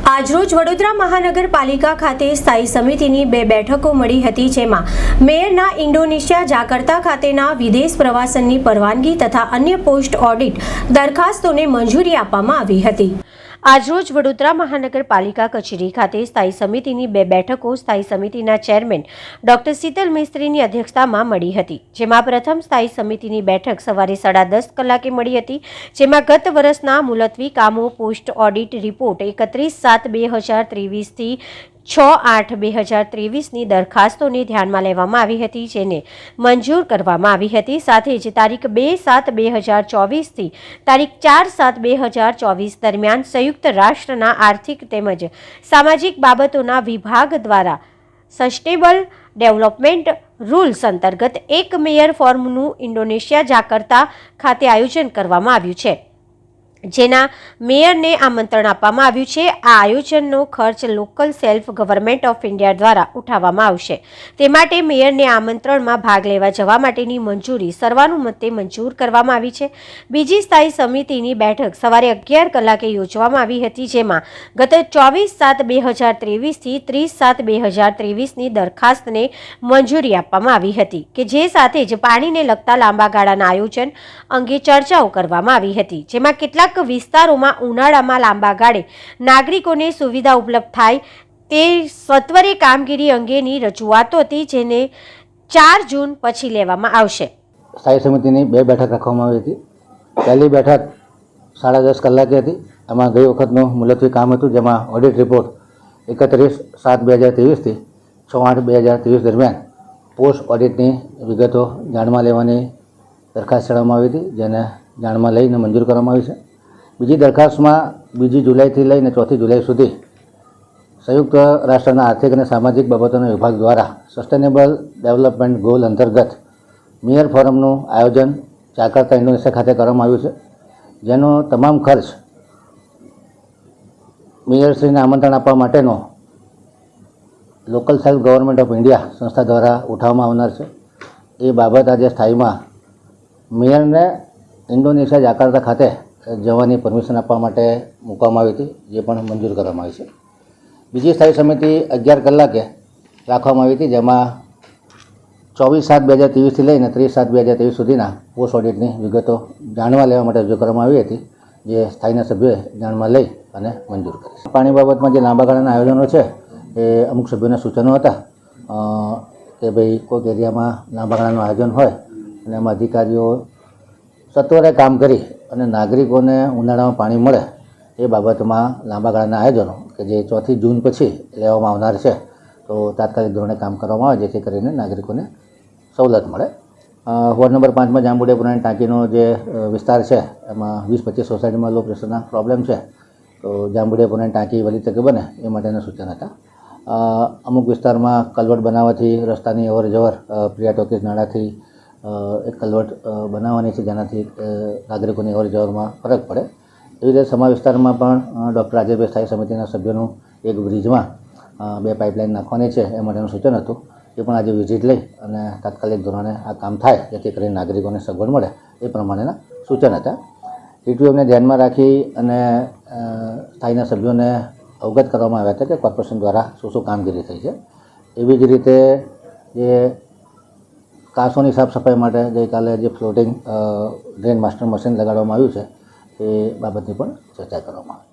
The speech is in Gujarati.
આજરોજ વડોદરા મહાનગરપાલિકા ખાતે સ્થાયી સમિતિની 2 બેઠકો મળી હતી, જેમાં મેયરના ઇન્ડોનેશિયા જાકર્તા ખાતેના વિદેશ પ્રવાસનની પરવાનગી તથા અન્ય પોસ્ટ ઓડિટ દરખાસ્તોને મંજૂરી આપવામાં આવી હતી। આજરોજ વડોદરા મહાનગરપાલિકા કચેરી ખાતે સ્થાયી સમિતિની 2 બેઠકો સ્થાયી સમિતિના ચેરમેન ડોક્ટર શીતલ મિસ્ત્રીની અધ્યક્ષતામાં મળી હતી, જેમાં પ્રથમ સ્થાયી સમિતિની બેઠક સવારે 10:30 કલાકે મળી હતી, જેમાં ગત વર્ષના મુલતવી કામો પોસ્ટ ઓડિટ રિપોર્ટ 31/7/2023 થી 6/8/2023ની દરખાસ્તોને ધ્યાનમાં લેવામાં આવી હતી, જેને મંજૂર કરવામાં આવી હતી। સાથે જ તારીખ 2/7/2024 થી તારીખ 4/7/2024 દરમિયાન સંયુક્ત રાષ્ટ્રના આર્થિક તેમજ સામાજિક બાબતોના વિભાગ દ્વારા સસ્ટેનેબલ ડેવલપમેન્ટ રૂલ્સ અંતર્ગત એક મેયર ફોરમનું ઇન્ડોનેશિયા જાકર્તા ખાતે આયોજન કરવામાં આવ્યું છે, જેના મેયરને આમંત્રણ આપવામાં આવ્યું છે। આ આયોજનનો ખર્ચ local self government of India દ્વારા ઉઠાવવામાં આવશે। તે માટે મેયરને આમંત્રણમાં ભાગ લેવા જવા માટેની મંજૂરી સર્વાનુમતે મંજૂર કરવામાં આવી છે। બીજી સ્થાયી સમિતિની બેઠક સવારે 11 કલાકે યોજવામાં આવી હતી, જેમાં ગત 24/7/2023 થી 30/7/2023ની દરખાસ્તને મંજૂરી આપવામાં આવી હતી, કે જે સાથે જ પાણીને લગતા લાંબા ગાળાના આયોજન અંગે ચર્ચાઓ કરવામાં આવી હતી, જેમાં કેટલાક વિસ્તારોમાં ઉનાળામાં લાંબા ગાળે નાગરિકોને સુવિધા ઉપલબ્ધ થાય તે સત્વરે કામગીરી અંગેની રજૂઆતો હતી, જેને 4 જૂન પછી લેવામાં આવશે। સ્થાયી સમિતિની 2 બેઠક રાખવામાં આવી હતી। પહેલી બેઠક 10:30 કલાકે હતી। આમાં ગઈ વખતનું મુલતવી કામ હતું, જેમાં ઓડિટ રિપોર્ટ 31/7/2023 થી 6/8/2023 દરમિયાન પોસ્ટ ઓડિટની વિગતો જાણમાં લેવાની દરખાસ્ત ચડાવવામાં આવી હતી, જેને જાણમાં લઈને મંજૂર કરવામાં આવી છે। બીજી દરખાસ્તમાં 2 જુલાઈથી લઈને 4 જુલાઈ સુધી સંયુક્ત રાષ્ટ્રના આર્થિક અને સામાજિક બાબતોના વિભાગ દ્વારા સસ્ટેનેબલ ડેવલપમેન્ટ ગોલ અંતર્ગત મેયર ફોરમનું આયોજન જાકર્તા ઇન્ડોનેશિયા ખાતે કરવામાં આવ્યું છે, જેનો તમામ ખર્ચ મેયરશ્રીને આમંત્રણ આપવા માટેનો local self government of India સંસ્થા દ્વારા ઉઠાવવામાં આવનાર છે। એ બાબત આજે સ્થાયીમાં મેયરને ઇન્ડોનેશિયા જાકર્તા ખાતે જવાની પરમિશન આપવા માટે મૂકવામાં આવી હતી, જે પણ મંજૂર કરવામાં આવી છે। બીજી સ્થાયી સમિતિ 11 કલાકે રાખવામાં આવી હતી, જેમાં 24/7/2023 થી લઈને 30/7/2023 સુધીના પોસ્ટ ઓડિટની વિગતો જાણવા લેવા માટે રજૂ કરવામાં આવી હતી, જે સ્થાયીના સભ્યોએ જાણમાં લઈ અને મંજૂર કરી છે। પાણી બાબતમાં જે લાંબા ગાળાના આયોજનો છે એ અમુક સભ્યોના સૂચનો હતા કે ભાઈ કોઈક એરિયામાં લાંબા ગાળાનું આયોજન હોય અને એમાં અધિકારીઓ સત્વરે કામ કરી અને નાગરિકોને ઉનાળામાં પાણી મળે એ બાબતમાં લાંબા ગાળાના આયોજનો કે જે 4 જૂન પછી લેવામાં આવનાર છે, તો તાત્કાલિક ધોરણે કામ કરવામાં આવે, જેથી કરીને નાગરિકોને સવલત મળે। વોર્ડ નંબર 5માં જાંબુડિયા પુરાણી ટાંકીનો જે વિસ્તાર છે એમાં 20-25 સોસાયટીમાં લો પ્રેશરના પ્રોબ્લેમ છે, તો જાંબુડિયા પુરાણી ટાંકી વહેલી તકે બને એ માટેના સૂચન હતા। અમુક વિસ્તારમાં કલવટ બનાવવાથી રસ્તાની અવર જવર પ્રિયા ટોકીઝ નાળાથી એક કલવટ બનાવવાની છે, જેનાથી નાગરિકોની અવર જવરમાં ફરક પડે। એવી રીતે સમા વિસ્તારમાં પણ ડૉક્ટર રાજેશભાઈ સ્થાયી સમિતિના સભ્યોનું એક બ્રિજમાં 2 પાઇપલાઇન નાખવાની છે એ માટેનું સૂચન હતું, એ પણ આજે વિઝિટ લઈ અને તાત્કાલિક ધોરણે આ કામ થાય, જેથી કરીને નાગરિકોને સગવડ મળે એ પ્રમાણેના સૂચન હતા। ટીટીઓને ધ્યાનમાં રાખી અને સ્થાયીના સભ્યોને અવગત કરવામાં આવ્યા હતા કે કોર્પોરેશન દ્વારા શું કામગીરી થઈ છે। એવી જ રીતે જે કાંસોની સાફ સફાઈ માટે ગઈકાલે જે ફ્લોટિંગ ડ્રેન માસ્ટર મશીન લગાડવામાં આવ્યું છે એ બાબતની પણ ચર્ચા કરવામાં આવી।